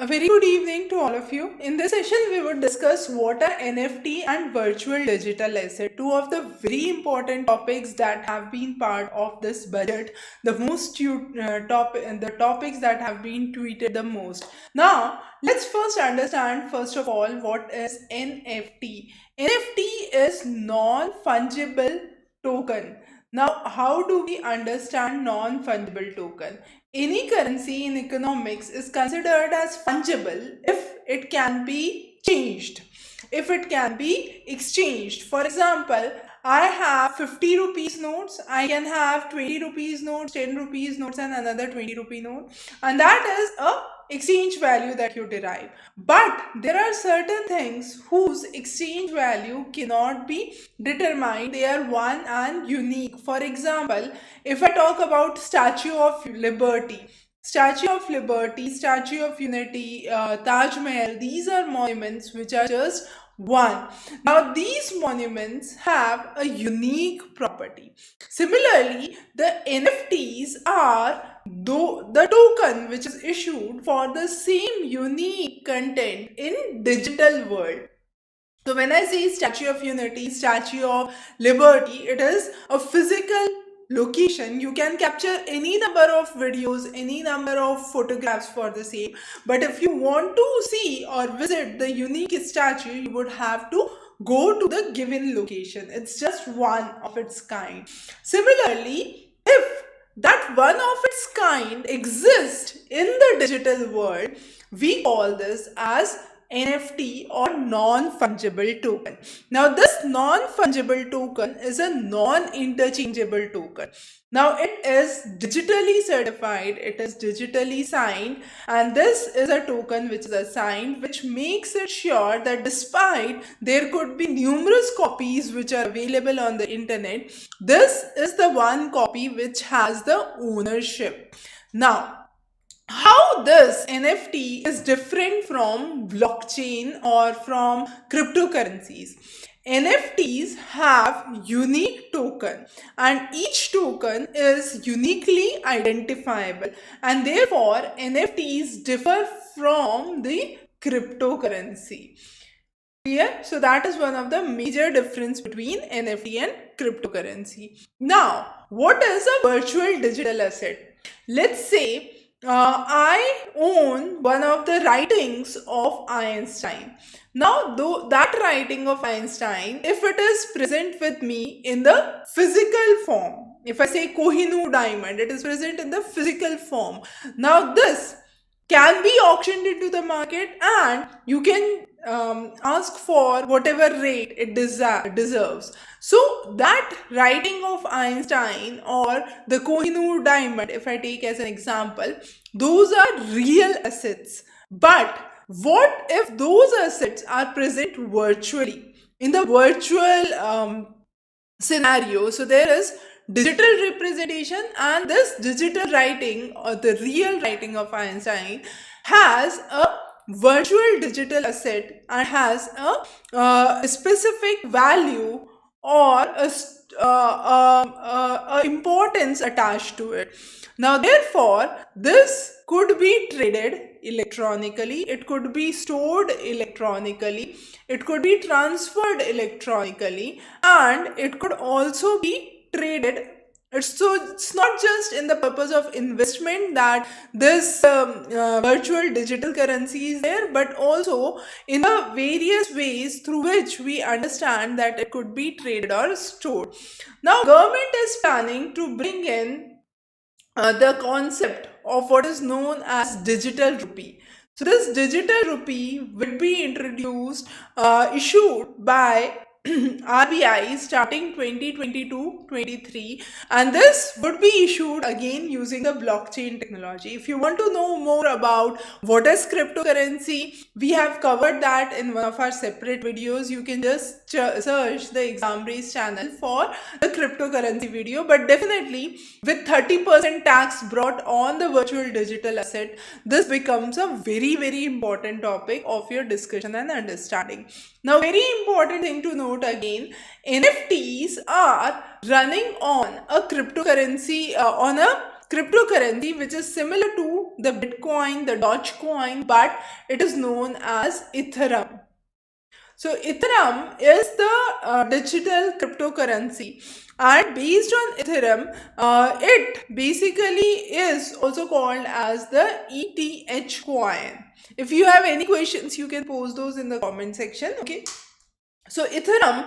A very good evening to all of you. In this session, we would discuss what are NFT and virtual digital asset, two of the very important topics that have been part of this budget, the topics that have been tweeted the most. Now, let's first understand first of all what is NFT. NFT is non-fungible token. Now, how do we understand non-fungible token? Any currency in economics is considered as fungible if it can be changed, if it can be exchanged. For example, I have 50 rupees notes, I can have 20 rupees notes, 10 rupees notes, and another 20 rupee note, and that is a exchange value that you derive. But there are certain things whose exchange value cannot be determined. They are one and unique. For example, if I talk about Statue of Liberty, Statue of Liberty, Statue of Unity, Taj Mahal, these are monuments which are just one. Now, these monuments have a unique property. Similarly, the NFTs are the token which is issued for the same unique content in digital world. So when I say Statue of Unity, Statue of Liberty, it is a physical location. You can capture any number of videos, any number of photographs for the same. But if you want to see or visit the unique statue, you would have to go to the given location. It's just one of its kind. Similarly, if that one of its kind exists in the digital world, we call this as NFT or non-fungible token. Now, this non-fungible token is a non-interchangeable token. Now, it is digitally certified, it is digitally signed, and this is a token which is assigned, which makes it sure that despite there could be numerous copies which are available on the internet, this is the one copy which has the ownership. Now, how this NFT is different from blockchain or from cryptocurrencies. NFTs have unique token, and each token is uniquely identifiable, and therefore NFTs differ from the cryptocurrency. Clear? So that is one of the major difference between NFT and cryptocurrency. Now, what is a virtual digital asset? Let's say I own one of the writings of Einstein. Now, though that writing of Einstein, if it is present with me in the physical form, if I say Kohinoor diamond, it is present in the physical form. Now, this can be auctioned into the market, and you can ask for whatever rate it deserves. So that writing of Einstein or the Kohinoor diamond, if I take as an example, those are real assets. But what if those assets are present virtually in the virtual scenario? So there is digital representation, and this digital writing or the real writing of Einstein has a virtual digital asset and has a specific value or a importance attached to it. Now, therefore, this could be traded electronically, it could be stored electronically, it could be transferred electronically, and it could also be traded. It's not just in the purpose of investment that this virtual digital currency is there, but also in the various ways through which we understand that it could be traded or stored. Now, government is planning to bring in the concept of what is known as digital rupee. So this digital rupee will be introduced, issued by RBI starting 2022-23, and this would be issued again using the blockchain technology. If you want to know more about what is cryptocurrency, we have covered that in one of our separate videos. You can just search the Examrace channel for the cryptocurrency video. But definitely, with 30% tax brought on the virtual digital asset, this becomes a very, very important topic of your discussion and understanding. Now, very important thing to note again, NFTs are running on a cryptocurrency, on a cryptocurrency which is similar to the Bitcoin, the Dogecoin, but it is known as Ethereum. So Ethereum is the digital cryptocurrency, and based on Ethereum, it basically is also called as the ETH coin. If you have any questions, you can post those in the comment section. Okay. So Ethereum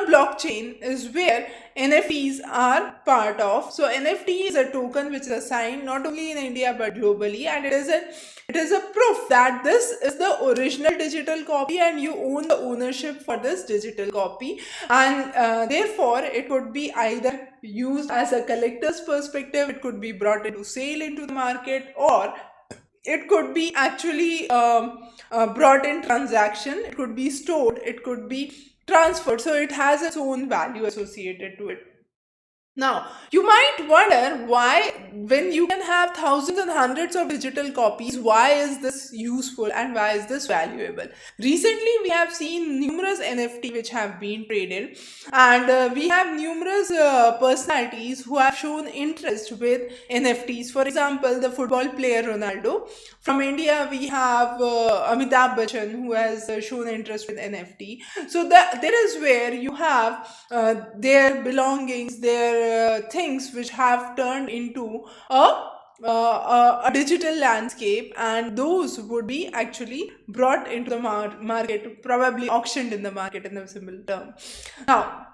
blockchain is where NFTs are part of. So NFT is a token which is assigned not only in India but globally, and it is a proof that this is the original digital copy and you own the ownership for this digital copy, and therefore it could be either used as a collector's perspective, it could be brought into sale into the market, or it could be actually brought in transaction, it could be stored, it could be transferred. So it has its own value associated to it. Now, you might wonder why, when you can have thousands and hundreds of digital copies, why is this useful and why is this valuable? Recently, we have seen numerous NFT which have been traded, and we have numerous personalities who have shown interest with NFTs. For example, the football player Ronaldo. From India, we have Amitabh Bachchan, who has shown interest with NFT. So there is where you have their belongings, their things which have turned into a digital landscape, and those would be actually brought into the market, probably auctioned in the market in a simple term. Now,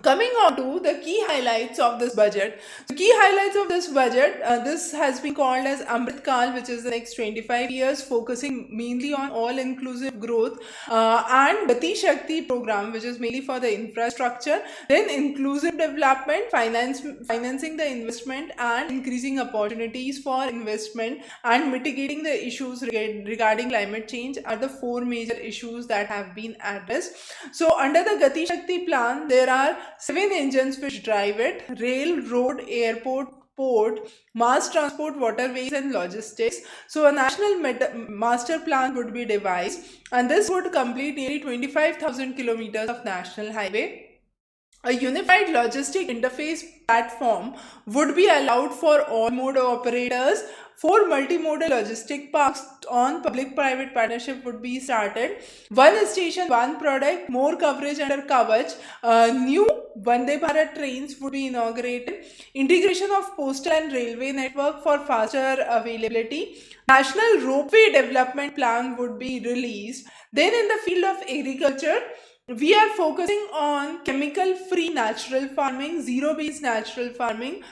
coming on to the key highlights of this budget. The key highlights of this budget, this has been called as Amrit Kal, which is the next 25 years, focusing mainly on all-inclusive growth, and Gati Shakti program, which is mainly for the infrastructure, then inclusive development, financing the investment, and increasing opportunities for investment, and mitigating the issues regarding climate change are the four major issues that have been addressed. So under the Gati Shakti plan, there are 7 engines which drive it: rail, road, airport, port, mass transport, waterways, and logistics. So a national master plan would be devised, and this would complete nearly 25,000 kilometers of national highway. A unified logistic interface platform would be allowed for all mode operators. 4 multimodal logistic parks on public-private partnership would be started. 1 station, 1 product, more coverage under Kavach. New Vande Bharat trains would be inaugurated. Integration of postal and railway network for faster availability. National Ropeway Development Plan would be released. Then in the field of agriculture, we are focusing on chemical-free natural farming, zero-based natural farming,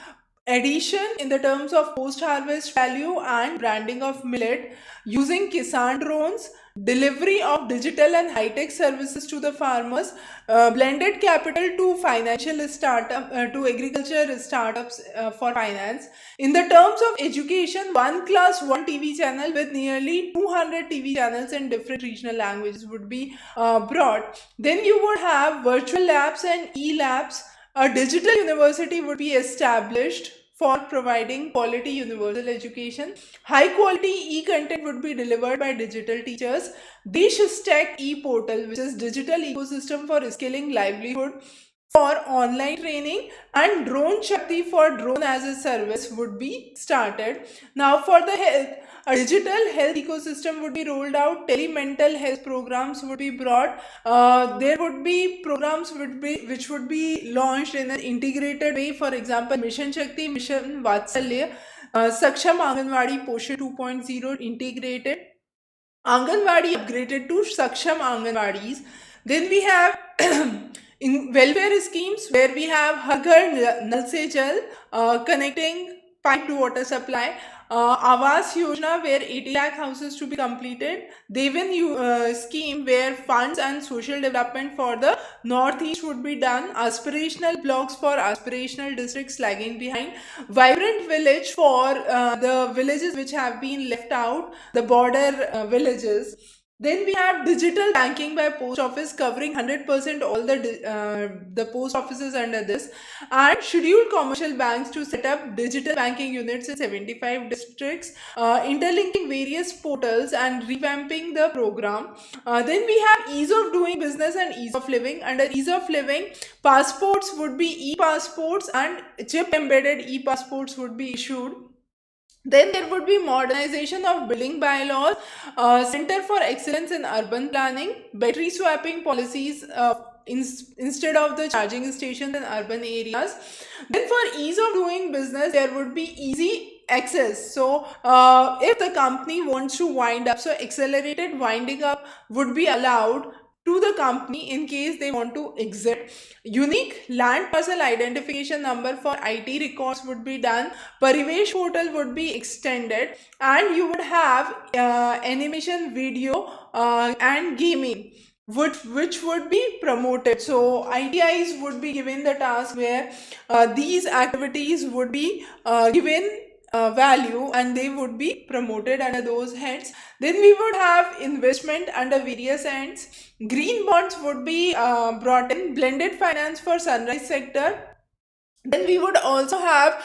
addition in the terms of post-harvest value and branding of millet, using Kisan drones, delivery of digital and high-tech services to the farmers, blended capital to financial startup, to agriculture startups for finance. In the terms of education, 1 class, 1 TV channel with nearly 200 TV channels in different regional languages would be brought. Then you would have virtual labs and e-labs. A digital university would be established for providing quality universal education. High quality e-content would be delivered by digital teachers. Desh Stack e-portal, which is digital ecosystem for skilling livelihood for online training, and Drone Shakti for drone as a service would be started. Now for the health, a digital health ecosystem would be rolled out. Telemental health programs would be brought. There would be programs which would be launched in an integrated way. For example, Mission Shakti, Mission Vatsalya, Saksham Anganwadi Poshan 2.0 integrated. Anganwadi upgraded to Saksham Anganwadis. Then we have in welfare schemes where we have Har Ghar Nal Se Jal, connecting pipe to water supply. Awas Yojana, where 80 lakh houses to be completed. Devan scheme, where funds and social development for the northeast would be done. Aspirational blocks for aspirational districts lagging behind. Vibrant village for the villages which have been left out, the border villages. Then we have digital banking by post office covering 100% all the post offices under this, and scheduled commercial banks to set up digital banking units in 75 districts, interlinking various portals and revamping the program. Then we have ease of doing business and ease of living. Under ease of living, passports would be e-passports and chip embedded e-passports would be issued. Then there would be modernization of building bylaws, Center for Excellence in Urban Planning, battery swapping policies instead of the charging stations in urban areas. Then for ease of doing business, there would be easy access. So if the company wants to wind up, so accelerated winding up would be allowed to the company in case they want to exit. Unique land parcel identification number for IT records would be done. Parivesh portal would be extended, and you would have animation, video, and gaming, which would be promoted. So ITIs would be given the task where these activities would be given value, and they would be promoted under those heads. Then we would have investment under various ends. Green bonds would be brought in, blended finance for sunrise sector. Then we would also have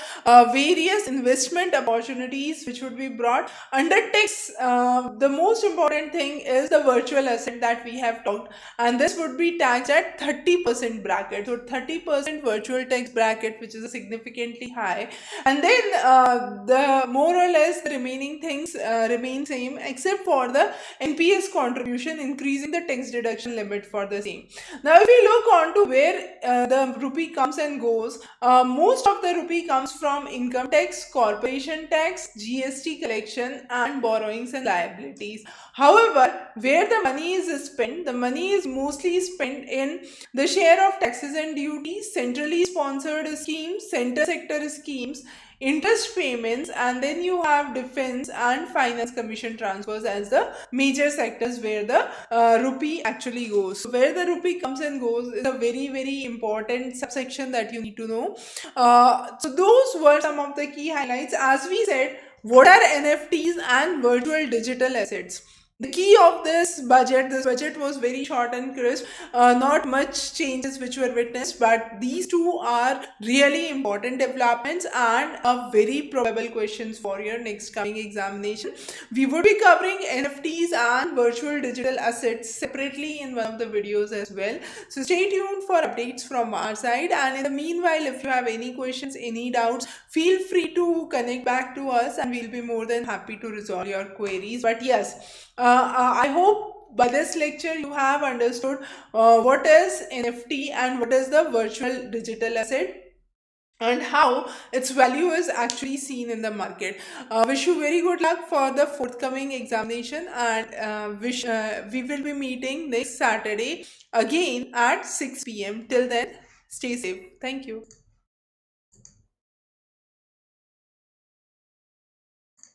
various investment opportunities which would be brought under tax. The most important thing is the virtual asset that we have talked, and this would be taxed at 30% bracket. So 30% virtual tax bracket, which is significantly high. And then the more or less the remaining things remain same except for the NPS contribution, increasing the tax deduction limit for the same. Now if we look on to where the rupee comes and goes, most of the rupee comes from income tax, corporation tax, GST collection, and borrowings and liabilities. However, where the money is spent, the money is mostly spent in the share of taxes and duties, centrally sponsored schemes, center sector schemes, interest payments, and then you have defense and finance commission transfers as the major sectors where the rupee actually goes. So where the rupee comes and goes is a very important subsection that you need to know. So those were some of the key highlights. As we said, what are NFTs and virtual digital assets? The key of this budget was very short and crisp. Not much changes which were witnessed, but these two are really important developments and are very probable questions for your next coming examination. We would be covering NFTs and virtual digital assets separately in one of the videos as well. So stay tuned for updates from our side. And in the meanwhile, if you have any questions, any doubts, feel free to connect back to us and we'll be more than happy to resolve your queries. But yes, I hope by this lecture you have understood what is NFT and what is the virtual digital asset and how its value is actually seen in the market. Wish you very good luck for the forthcoming examination, and we will be meeting next Saturday again at 6 p.m. Till then, stay safe. Thank you.